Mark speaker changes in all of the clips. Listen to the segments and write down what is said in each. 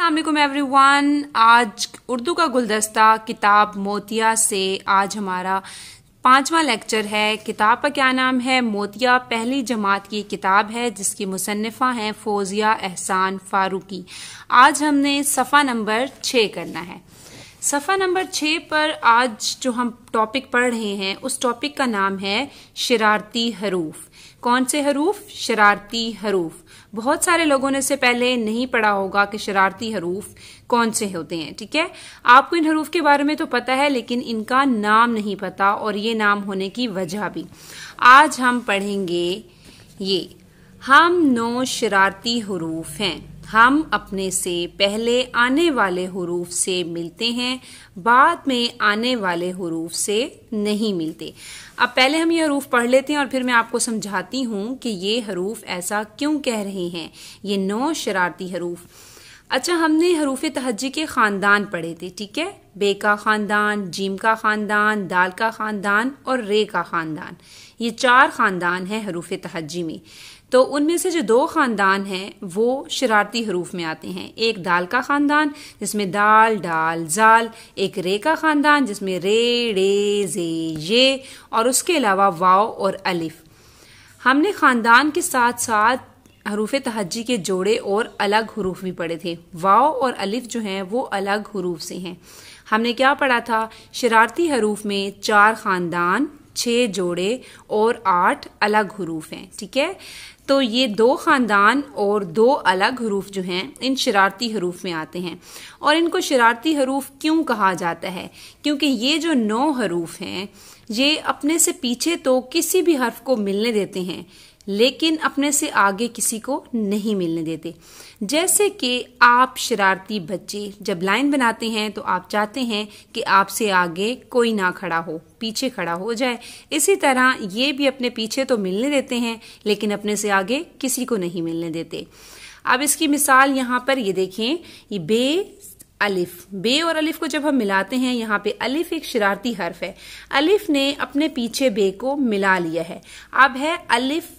Speaker 1: अस्सलाम वालेकुम एवरीवन। आज उर्दू का गुलदस्ता किताब मोतिया से आज हमारा 5वां लेक्चर है। किताब का क्या नाम है? मोतिया पहली जमात की किताब है जिसकी मुसन्निफा हैं फौजिया एहसान फारूकी। आज हमने सफ़ा नंबर 6 करना है। सफ़ा नंबर 6 पर आज जो हम टॉपिक पढ़ रहे हैं उस टॉपिक का नाम है शरारती हरूफ। कौन से हरूफ? शरारती हरूफ। बहुत सारे लोगों ने इससे पहले नहीं पढ़ा होगा कि शरारती हरूफ कौन से होते हैं। ठीक है, आपको इन हरूफ के बारे में तो पता है लेकिन इनका नाम नहीं पता, और ये नाम होने की वजह भी आज हम पढ़ेंगे। ये हम 9 शरारती हरूफ हैं। हम अपने से पहले आने वाले हरूफ से मिलते हैं, बाद में आने वाले हरूफ से नहीं मिलते। अब पहले हम ये हरूफ पढ़ लेते हैं और फिर मैं आपको समझाती हूँ कि ये हरूफ ऐसा क्यों कह रहे हैं, ये 9 शरारती हरूफ। अच्छा, हमने हरूफ तहज्जी के खानदान पढ़े थे। ठीक है, बे का खानदान, जीम का खानदान, दाल का खानदान और रे का खानदान। ये 4 खानदान हैं हरूफ तहज्जी में। तो उनमें से जो 2 खानदान हैं वो शरारती हरूफ में आते हैं। एक दाल का खानदान जिसमें दाल, डाल, जाल। एक रे का खानदान जिसमें रे, रे, जे, ये, और उसके अलावा वाव और अलिफ। हमने खानदान के साथ साथ हरूफ तहज्जी के जोड़े और अलग हरूफ भी पढ़े थे। वाव और अलिफ जो हैं वो अलग हरूफ से हैं। हमने क्या पढ़ा था? शरारती हरूफ में 4 खानदान, 6 जोड़े और 8 अलग हरूफ हैं। ठीक है, तो ये 2 खानदान और 2 अलग हरूफ जो हैं इन शरारती हरूफ में आते हैं। और इनको शरारती हरूफ क्यों कहा जाता है? क्योंकि ये जो 9 हरूफ हैं ये अपने से पीछे तो किसी भी हर्फ को मिलने देते हैं लेकिन अपने से आगे किसी को नहीं मिलने देते। जैसे कि आप शरारती बच्चे जब लाइन बनाते हैं तो आप चाहते हैं कि आपसे आगे कोई ना खड़ा हो, पीछे खड़ा हो जाए। इसी तरह ये भी अपने पीछे तो मिलने देते हैं लेकिन अपने से आगे किसी को नहीं मिलने देते। अब इसकी मिसाल यहाँ पर ये देखें, ये बे अलिफ। बे और अलिफ को जब हम मिलाते हैं, यहाँ पे अलिफ एक शरारती हर्फ है। अलिफ ने अपने पीछे बे को मिला लिया है। अब है अलिफ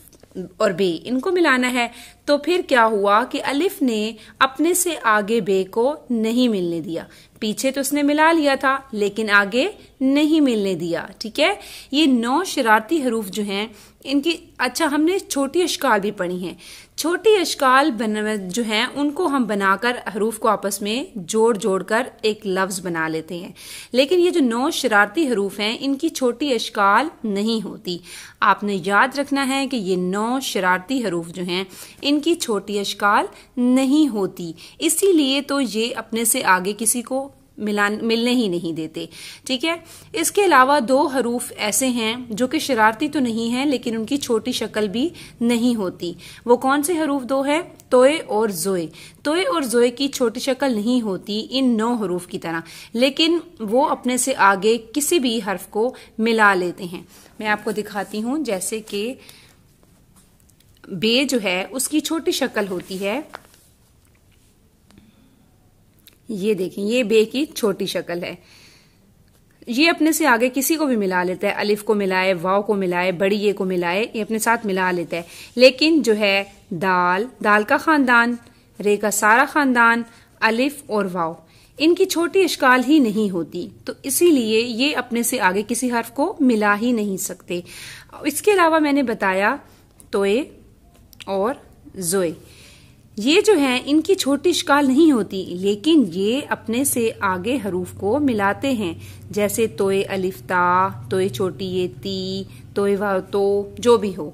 Speaker 1: और बे, इनको मिलाना है। तो फिर क्या हुआ कि अलिफ ने अपने से आगे बे को नहीं मिलने दिया। पीछे तो उसने मिला लिया था लेकिन आगे नहीं मिलने दिया। ठीक है, ये 9 शरारती हरूफ जो हैं इनकी, अच्छा हमने छोटी अशकाल भी पढ़ी हैं। छोटी अशकाल जो हैं उनको हम बनाकर हरूफ को आपस में जोड़ जोड़ कर एक लफ्ज बना लेते हैं। लेकिन ये जो 9 शरारती हरूफ हैं इनकी छोटी अशकाल नहीं होती। आपने याद रखना है कि ये 9 शरारती हरूफ जो हैं इनकी छोटी अशकाल नहीं होती, इसीलिए तो ये अपने से आगे किसी को मिलने ही नहीं देते। ठीक है, इसके अलावा 2 हरूफ ऐसे हैं जो कि शरारती तो नहीं हैं लेकिन उनकी छोटी शक्ल भी नहीं होती। वो कौन से हरूफ 2 हैं? तोए और जोए। तोए और जोए की छोटी शक्ल नहीं होती इन 9 हरूफ की तरह, लेकिन वो अपने से आगे किसी भी हर्फ को मिला लेते हैं। मैं आपको दिखाती हूं, जैसे कि बे जो है उसकी छोटी शक्ल होती है, ये देखें, ये बे की छोटी शक्ल है। ये अपने से आगे किसी को भी मिला लेता है, अलिफ को मिलाए, वाव को मिलाए, बड़ी ये को मिलाए, ये अपने साथ मिला लेता है। लेकिन जो है दाल, दाल का खानदान, रे का सारा खानदान, अलिफ और वाव, इनकी छोटी अशकाल ही नहीं होती, तो इसीलिए ये अपने से आगे किसी हर्फ को मिला ही नहीं सकते। इसके अलावा मैंने बताया तोए और जोए, ये जो हैं इनकी छोटी शक्ल नहीं होती लेकिन ये अपने से आगे हरूफ को मिलाते हैं। जैसे तोए अलिफ्ता, तोए छोटी ये ती, तोए वाव तो, जो भी हो,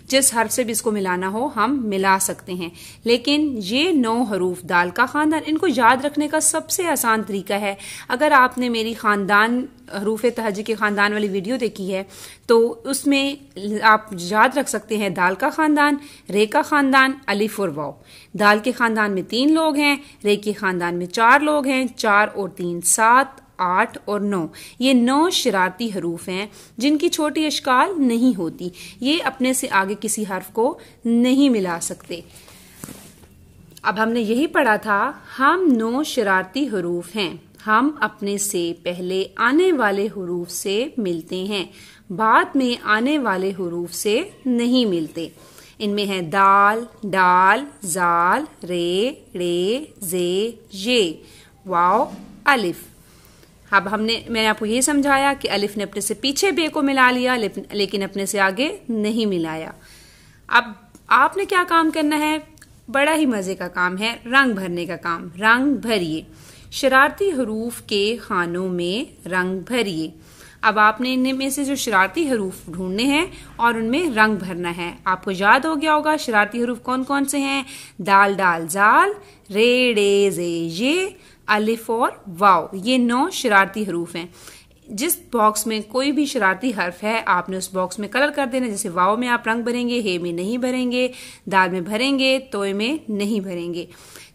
Speaker 1: जिस हर्फ से भी इसको मिलाना हो हम मिला सकते हैं। लेकिन ये 9 हरूफ दाल का खानदान, इनको याद रखने का सबसे आसान तरीका है, अगर आपने मेरी खानदान हरूफ तहज्जी के खानदान वाली वीडियो देखी है तो उसमें आप याद रख सकते हैं दाल का खानदान, रे का खानदान, अलिफ और वाव। दाल के खानदान में 3 लोग हैं, रे के खानदान में 4 लोग हैं, 4 और 3 7, 8 और 9, ये 9 शरारती हरूफ हैं जिनकी छोटी अशकाल नहीं होती। ये अपने से आगे किसी हर्फ को नहीं मिला सकते। अब हमने यही पढ़ा था, हम 9 शरारती हरूफ हैं। हम अपने से पहले आने वाले हरूफ से मिलते हैं, बाद में आने वाले हरूफ से नहीं मिलते। इनमें है दाल, डाल, जाल, रे, रे, जे, ये, वाव, अलिफ। अब मैंने आपको ये समझाया कि अलिफ ने अपने से पीछे बे को मिला लिया, लेकिन अपने से आगे नहीं मिलाया। अब आपने क्या काम करना है, बड़ा ही मजे का काम है, रंग भरने का काम। रंग भरिए, शरारती हरूफ के खानों में रंग भरिए। अब आपने इनमें से जो शरारती हरूफ ढूंढने हैं और उनमें रंग भरना है। आपको याद हो गया होगा शरारती हरूफ कौन कौन से हैं, दाल, डाल, जाल, रे, डे, जे, ये, अलिफ और वाव। ये 9 शरारती हरूफ हैं। जिस बॉक्स में कोई भी शरारती हर्फ है आपने उस बॉक्स में कलर कर देना। जैसे वाव में आप रंग भरेंगे, हे में नहीं भरेंगे, दाल में भरेंगे, तोय में नहीं भरेंगे।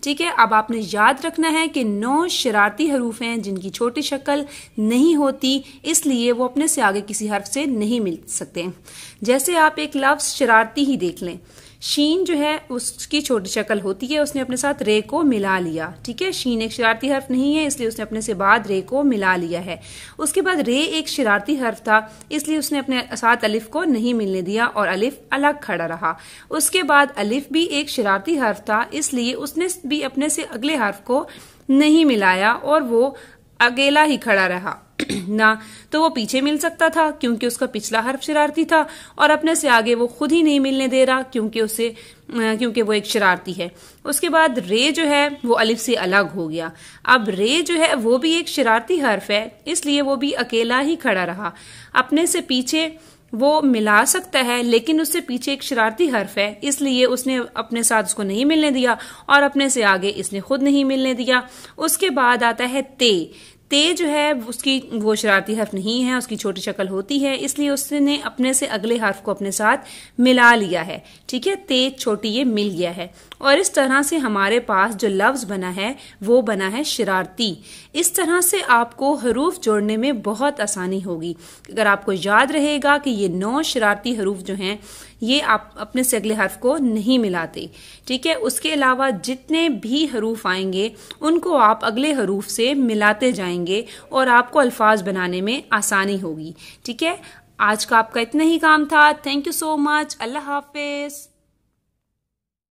Speaker 1: ठीक है, अब आपने याद रखना है कि 9 शरारती हरूफ हैं जिनकी छोटी शक्ल नहीं होती, इसलिए वो अपने से आगे किसी हर्फ से नहीं मिल सकते। जैसे आप एक लफ्ज शरारती ही देख लें, शीन जो है उसकी छोटी शक्ल होती है, उसने अपने साथ रे को मिला लिया। ठीक है, शीन एक शरारती हर्फ नहीं है, इसलिए उसने अपने से बाद रे को मिला लिया है। उसके बाद रे एक शरारती हर्फ था, इसलिए उसने अपने साथ अलिफ को नहीं मिलने दिया और अलिफ अलग खड़ा रहा। उसके बाद अलिफ भी एक शरारती हर्फ था, इसलिए उसने भी अपने से अगले हर्फ को नहीं मिलाया और वो अकेला ही खड़ा रहा। ना तो वो पीछे मिल सकता था क्योंकि उसका पिछला हर्फ शरारती था, और अपने से आगे वो खुद ही नहीं मिलने दे रहा क्योंकि वो एक शरारती है। उसके बाद रे जो है वो अलिफ से अलग हो गया। अब रे जो है वो भी एक शरारती हर्फ है, इसलिए वो भी अकेला ही खड़ा रहा। अपने से पीछे वो मिला सकता है, लेकिन उससे पीछे एक शरारती हर्फ है, इसलिए उसने अपने साथ उसको नहीं मिलने दिया और अपने से आगे इसने खुद नहीं मिलने दिया। उसके बाद आता है ते। ते जो है उसकी वो शरारती हर्फ नहीं है, उसकी छोटी शक्ल होती है, इसलिए उसने अपने से अगले हर्फ को अपने साथ मिला लिया है। ठीक है, ते छोटी ये मिल गया है, और इस तरह से हमारे पास जो लफ्ज बना है वो बना है शरारती। इस तरह से आपको हरूफ जोड़ने में बहुत आसानी होगी अगर आपको याद रहेगा कि ये 9 शरारती हरूफ जो हैं ये आप अपने से अगले हर्फ को नहीं मिलाते। ठीक है, उसके अलावा जितने भी हरूफ आएंगे उनको आप अगले हरूफ से मिलाते जाएंगे और आपको अल्फाज बनाने में आसानी होगी। ठीक है, आज का आपका इतना ही काम था। Thank you so much. Allah Hafiz.